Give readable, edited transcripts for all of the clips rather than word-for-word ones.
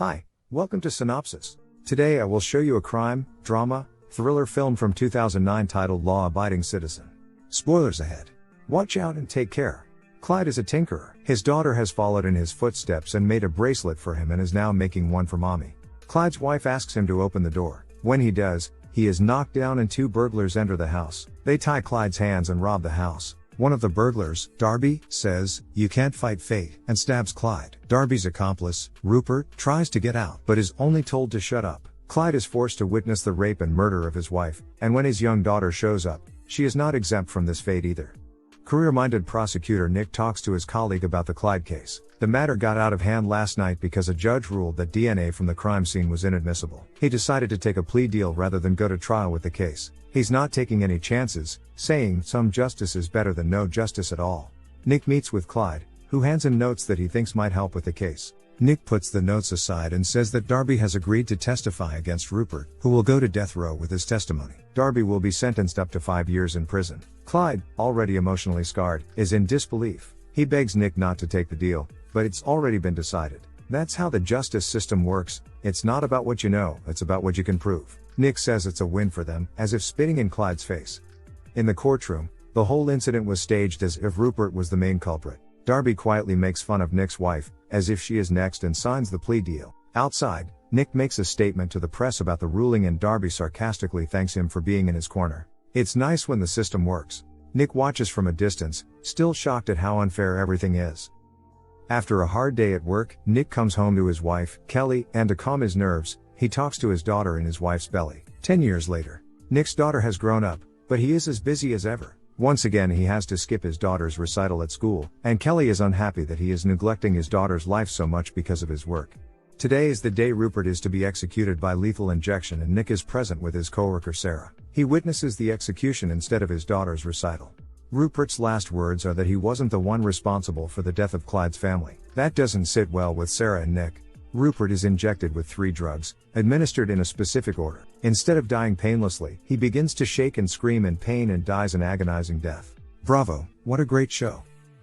Hi, welcome to Synopsis. Today I will show you a crime, drama, thriller film from 2009 titled Law Abiding Citizen. Spoilers ahead. Watch out and take care. Clyde is a tinkerer. His daughter has followed in his footsteps and made a bracelet for him and is now making one for mommy. Clyde's wife asks him to open the door. When he does, he is knocked down and two burglars enter the house. They tie Clyde's hands and rob the house. One of the burglars, Darby, says, "You can't fight fate," and stabs Clyde. Darby's accomplice, Rupert, tries to get out, but is only told to shut up. Clyde is forced to witness the rape and murder of his wife, and when his young daughter shows up, she is not exempt from this fate either. Career-minded prosecutor Nick talks to his colleague about the Clyde case. The matter got out of hand last night because a judge ruled that DNA from the crime scene was inadmissible. He decided to take a plea deal rather than go to trial with the case. He's not taking any chances, saying some justice is better than no justice at all. Nick meets with Clyde, who hands him notes that he thinks might help with the case. Nick puts the notes aside and says that Darby has agreed to testify against Rupert, who will go to death row with his testimony. Darby will be sentenced up to 5 years in prison. Clyde, already emotionally scarred, is in disbelief. He begs Nick not to take the deal, but it's already been decided. That's how the justice system works. It's not about what you know, it's about what you can prove. Nick says it's a win for them, as if spitting in Clyde's face. In the courtroom, the whole incident was staged as if Rupert was the main culprit. Darby quietly makes fun of Nick's wife, as if she is next, and signs the plea deal. Outside, Nick makes a statement to the press about the ruling and Darby sarcastically thanks him for being in his corner. It's nice when the system works. Nick watches from a distance, still shocked at how unfair everything is. After a hard day at work, Nick comes home to his wife, Kelly, and to calm his nerves, he talks to his daughter in his wife's belly. 10 years later, Nick's daughter has grown up, but he is as busy as ever. Once again he has to skip his daughter's recital at school, and Kelly is unhappy that he is neglecting his daughter's life so much because of his work. Today is the day Rupert is to be executed by lethal injection, and Nick is present with his coworker Sarah. He witnesses the execution instead of his daughter's recital. Rupert's last words are that he wasn't the one responsible for the death of Clyde's family. That doesn't sit well with Sarah and Nick. Rupert is injected with 3 drugs, administered in a specific order. Instead of dying painlessly, he begins to shake and scream in pain and dies an agonizing death. Bravo, what a great show.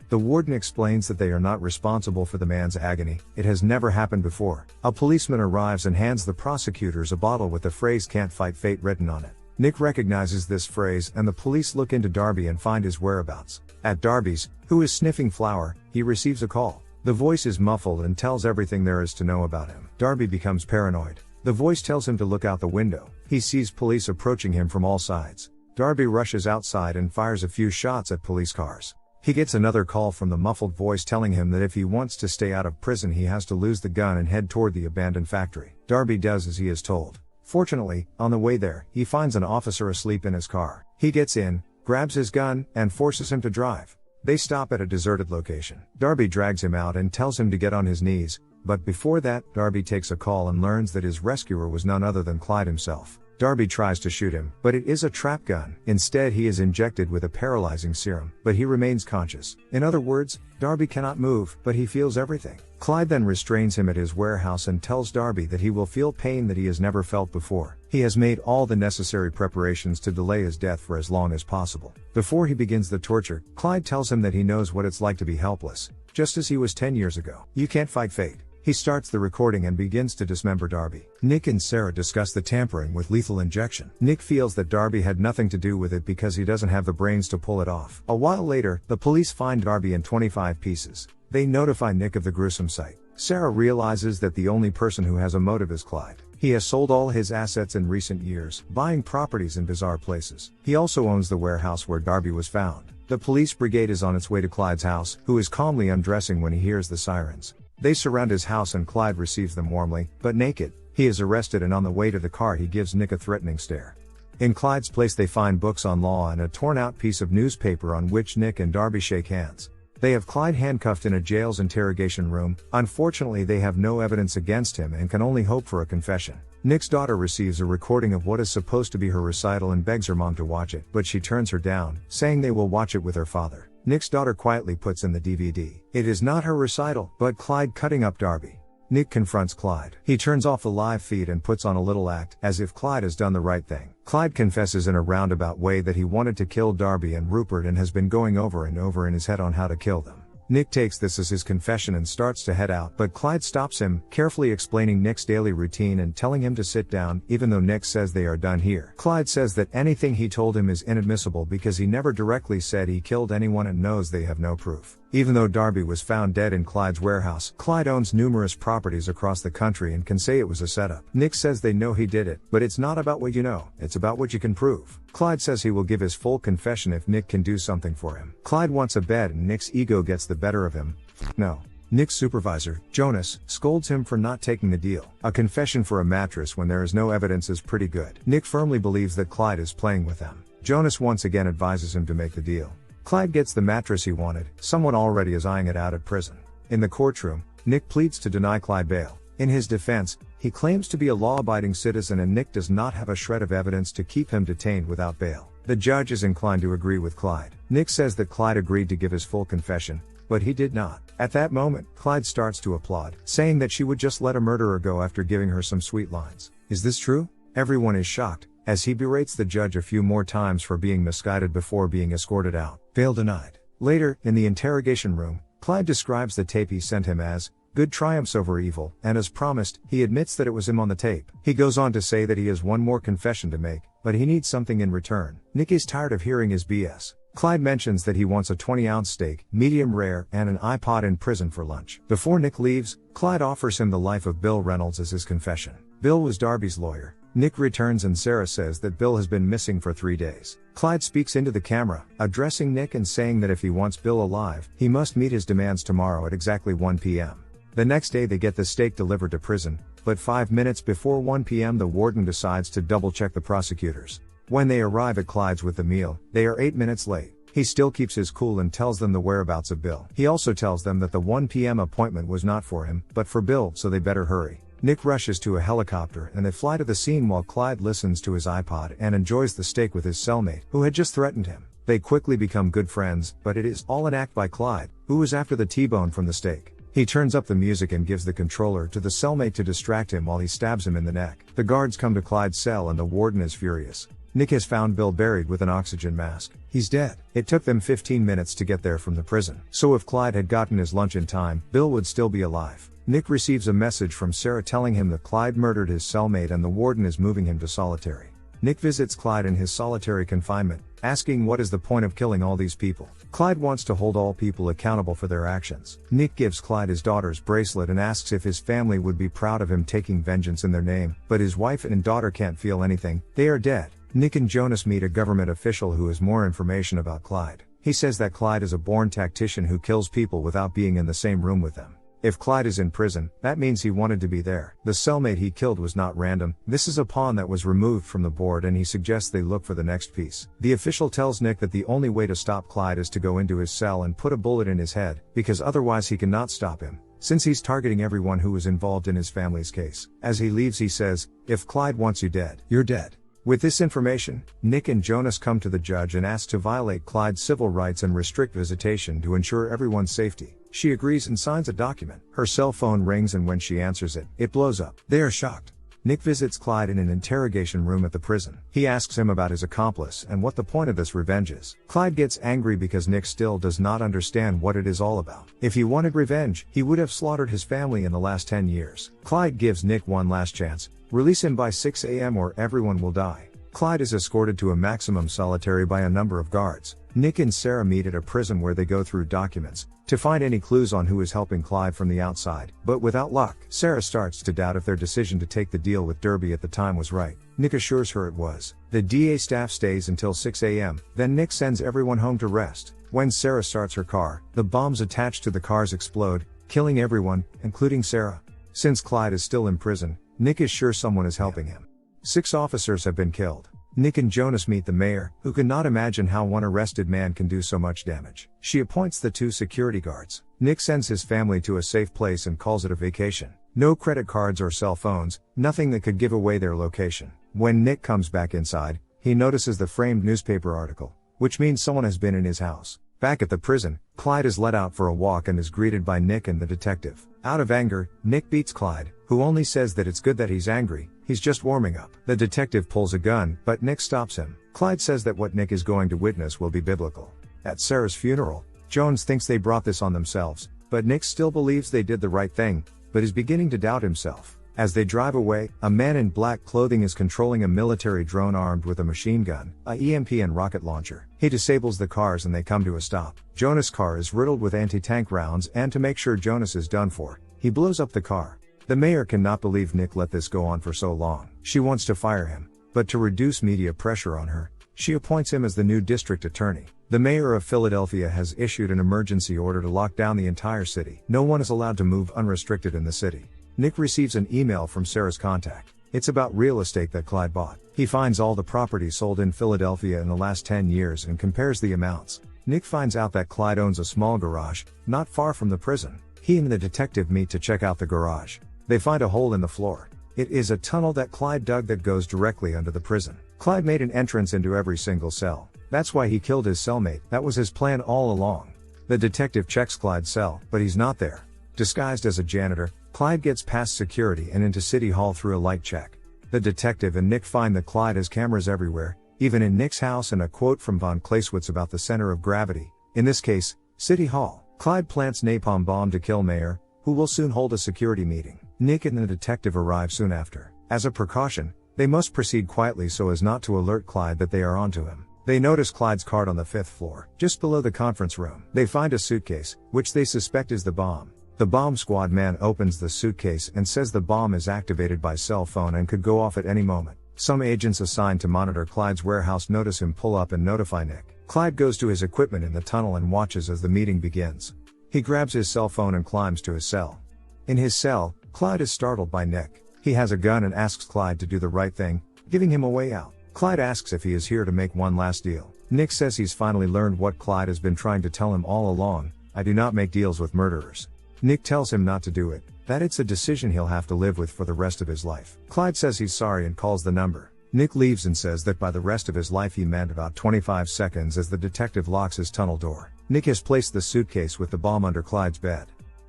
The warden explains that they are not responsible for the man's agony, it has never happened before. A policeman arrives and hands the prosecutors a bottle with the phrase "Can't fight fate" written on it. Nick recognizes this phrase and the police look into Darby and find his whereabouts. At Darby's, who is sniffing flour, he receives a call. The voice is muffled and tells everything there is to know about him. Darby becomes paranoid. The voice tells him to look out the window. He sees police approaching him from all sides. Darby rushes outside and fires a few shots at police cars. He gets another call from the muffled voice telling him that if he wants to stay out of prison he has to lose the gun and head toward the abandoned factory. Darby does as he is told. Fortunately, on the way there, he finds an officer asleep in his car. He gets in, grabs his gun, and forces him to drive. They stop at a deserted location. Darby drags him out and tells him to get on his knees, but before that, Darby takes a call and learns that his rescuer was none other than Clyde himself. Darby tries to shoot him, but it is a trap gun. Instead, he is injected with a paralyzing serum, but he remains conscious. In other words, Darby cannot move, but he feels everything. Clyde then restrains him at his warehouse and tells Darby that he will feel pain that he has never felt before. He has made all the necessary preparations to delay his death for as long as possible. Before he begins the torture, Clyde tells him that he knows what it's like to be helpless, just as he was 10 years ago. You can't fight fate. He starts the recording and begins to dismember Darby. Nick and Sarah discuss the tampering with lethal injection. Nick feels that Darby had nothing to do with it because he doesn't have the brains to pull it off. A while later, the police find Darby in 25 pieces. They notify Nick of the gruesome sight. Sarah realizes that the only person who has a motive is Clyde. He has sold all his assets in recent years, buying properties in bizarre places. He also owns the warehouse where Darby was found. The police brigade is on its way to Clyde's house, who is calmly undressing when he hears the sirens. They surround his house and Clyde receives them warmly, but naked. He is arrested and on the way to the car he gives Nick a threatening stare. In Clyde's place they find books on law and a torn-out piece of newspaper on which Nick and Darby shake hands. They have Clyde handcuffed in a jail's interrogation room. Unfortunately, they have no evidence against him and can only hope for a confession. Nick's daughter receives a recording of what is supposed to be her recital and begs her mom to watch it, but she turns her down, saying they will watch it with her father. Nick's daughter quietly puts in the DVD. It is not her recital, but Clyde cutting up Darby. Nick confronts Clyde. He turns off the live feed and puts on a little act, as if Clyde has done the right thing. Clyde confesses in a roundabout way that he wanted to kill Darby and Rupert and has been going over and over in his head on how to kill them. Nick takes this as his confession and starts to head out, but Clyde stops him, carefully explaining Nick's daily routine and telling him to sit down, even though Nick says they are done here. Clyde says that anything he told him is inadmissible because he never directly said he killed anyone and knows they have no proof. Even though Darby was found dead in Clyde's warehouse, Clyde owns numerous properties across the country and can say it was a setup. Nick says they know he did it, but it's not about what you know, it's about what you can prove. Clyde says he will give his full confession if Nick can do something for him. Clyde wants a bed and Nick's ego gets the better of him. No. Nick's supervisor, Jonas, scolds him for not taking the deal. A confession for a mattress when there is no evidence is pretty good. Nick firmly believes that Clyde is playing with them. Jonas once again advises him to make the deal. Clyde gets the mattress he wanted, someone already is eyeing it out at prison. In the courtroom, Nick pleads to deny Clyde bail. In his defense, he claims to be a law-abiding citizen and Nick does not have a shred of evidence to keep him detained without bail. The judge is inclined to agree with Clyde. Nick says that Clyde agreed to give his full confession, but he did not. At that moment, Clyde starts to applaud, saying that she would just let a murderer go after giving her some sweet lines. Is this true? Everyone is shocked, as he berates the judge a few more times for being misguided before being escorted out. Bail denied. Later, in the interrogation room, Clyde describes the tape he sent him as good triumphs over evil, and as promised, he admits that it was him on the tape. He goes on to say that he has one more confession to make, but he needs something in return. Nick is tired of hearing his BS. Clyde mentions that he wants a 20-ounce steak, medium rare, and an iPod in prison for lunch. Before Nick leaves, Clyde offers him the life of Bill Reynolds as his confession. Bill was Darby's lawyer. Nick returns and Sarah says that Bill has been missing for 3 days. Clyde speaks into the camera, addressing Nick and saying that if he wants Bill alive, he must meet his demands tomorrow at exactly 1 p.m. The next day they get the steak delivered to prison, but 5 minutes before 1 p.m. the warden decides to double-check the prosecutors. When they arrive at Clyde's with the meal, they are 8 minutes late. He still keeps his cool and tells them the whereabouts of Bill. He also tells them that the 1 p.m. appointment was not for him, but for Bill, so they better hurry. Nick rushes to a helicopter and they fly to the scene while Clyde listens to his iPod and enjoys the steak with his cellmate, who had just threatened him. They quickly become good friends, but it is all an act by Clyde, who was after the T-bone from the steak. He turns up the music and gives the controller to the cellmate to distract him while he stabs him in the neck. The guards come to Clyde's cell and the warden is furious. Nick has found Bill buried with an oxygen mask. He's dead. It took them 15 minutes to get there from the prison. So if Clyde had gotten his lunch in time, Bill would still be alive. Nick receives a message from Sarah telling him that Clyde murdered his cellmate and the warden is moving him to solitary. Nick visits Clyde in his solitary confinement, asking what is the point of killing all these people. Clyde wants to hold all people accountable for their actions. Nick gives Clyde his daughter's bracelet and asks if his family would be proud of him taking vengeance in their name, but his wife and daughter can't feel anything, they are dead. Nick and Jonas meet a government official who has more information about Clyde. He says that Clyde is a born tactician who kills people without being in the same room with them. If Clyde is in prison, that means he wanted to be there. The cellmate he killed was not random. This is a pawn that was removed from the board and he suggests they look for the next piece. The official tells Nick that the only way to stop Clyde is to go into his cell and put a bullet in his head, because otherwise he cannot stop him, since he's targeting everyone who was involved in his family's case. As he leaves he says, "If Clyde wants you dead, you're dead." With this information, Nick and Jonas come to the judge and ask to violate Clyde's civil rights and restrict visitation to ensure everyone's safety. She agrees and signs a document. Her cell phone rings and when she answers it, it blows up. They are shocked. Nick visits Clyde in an interrogation room at the prison. He asks him about his accomplice and what the point of this revenge is. Clyde gets angry because Nick still does not understand what it is all about. If he wanted revenge, he would have slaughtered his family in the last 10 years. Clyde gives Nick one last chance. Release him by 6 a.m. or everyone will die. Clyde is escorted to a maximum solitary by a number of guards. Nick and Sarah meet at a prison where they go through documents to find any clues on who is helping Clyde from the outside, but without luck. Sarah starts to doubt if their decision to take the deal with Derby at the time was right. Nick assures her it was. The DA staff stays until 6 a.m., then Nick sends everyone home to rest. When Sarah starts her car, the bombs attached to the cars explode, killing everyone, including Sarah. Since Clyde is still in prison, Nick is sure someone is helping him. 6 officers have been killed. Nick and Jonas meet the mayor, who cannot imagine how one arrested man can do so much damage. She appoints the 2 security guards. Nick sends his family to a safe place and calls it a vacation. No credit cards or cell phones, nothing that could give away their location. When Nick comes back inside, he notices the framed newspaper article, which means someone has been in his house. Back at the prison, Clyde is let out for a walk and is greeted by Nick and the detective. Out of anger, Nick beats Clyde, who only says that it's good that he's angry, he's just warming up. The detective pulls a gun, but Nick stops him. Clyde says that what Nick is going to witness will be biblical. At Sarah's funeral, Jones thinks they brought this on themselves, but Nick still believes they did the right thing, but is beginning to doubt himself. As they drive away, a man in black clothing is controlling a military drone armed with a machine gun, a EMP and rocket launcher. He disables the cars and they come to a stop. Jonas' car is riddled with anti-tank rounds, and to make sure Jonas is done for, he blows up the car. The mayor cannot believe Nick let this go on for so long. She wants to fire him, but to reduce media pressure on her, she appoints him as the new district attorney. The mayor of Philadelphia has issued an emergency order to lock down the entire city. No one is allowed to move unrestricted in the city. Nick receives an email from Sarah's contact. It's about real estate that Clyde bought. He finds all the property sold in Philadelphia in the last 10 years and compares the amounts. Nick finds out that Clyde owns a small garage, not far from the prison. He and the detective meet to check out the garage. They find a hole in the floor. It is a tunnel that Clyde dug that goes directly under the prison. Clyde made an entrance into every single cell. That's why he killed his cellmate. That was his plan all along. The detective checks Clyde's cell, but he's not there. Disguised as a janitor, Clyde gets past security and into City Hall through a light check. The detective and Nick find that Clyde has cameras everywhere, even in Nick's house, and a quote from von Clausewitz about the center of gravity, in this case, City Hall. Clyde plants napalm bomb to kill Mayor, who will soon hold a security meeting. Nick and the detective arrive soon after. As a precaution, they must proceed quietly so as not to alert Clyde that they are onto him. They notice Clyde's cart on the 5th floor, just below the conference room. They find a suitcase, which they suspect is the bomb. The bomb squad man opens the suitcase and says the bomb is activated by cell phone and could go off at any moment. Some agents assigned to monitor Clyde's warehouse notice him pull up and notify Nick. Clyde goes to his equipment in the tunnel and watches as the meeting begins. He grabs his cell phone and climbs to his cell. In his cell, Clyde is startled by Nick. He has a gun and asks Clyde to do the right thing, giving him a way out. Clyde asks if he is here to make one last deal. Nick says he's finally learned what Clyde has been trying to tell him all along: I do not make deals with murderers. Nick tells him not to do it, that it's a decision he'll have to live with for the rest of his life. Clyde says he's sorry and calls the number. Nick leaves and says that by the rest of his life he meant about 25 seconds as the detective locks his tunnel door. Nick has placed the suitcase with the bomb under Clyde's bed.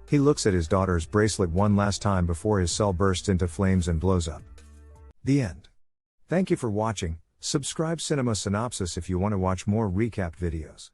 He looks at his daughter's bracelet one last time before his cell bursts into flames and blows up. The end. Thank you for watching. Subscribe Cinema Synopsis if you want to watch more recap videos.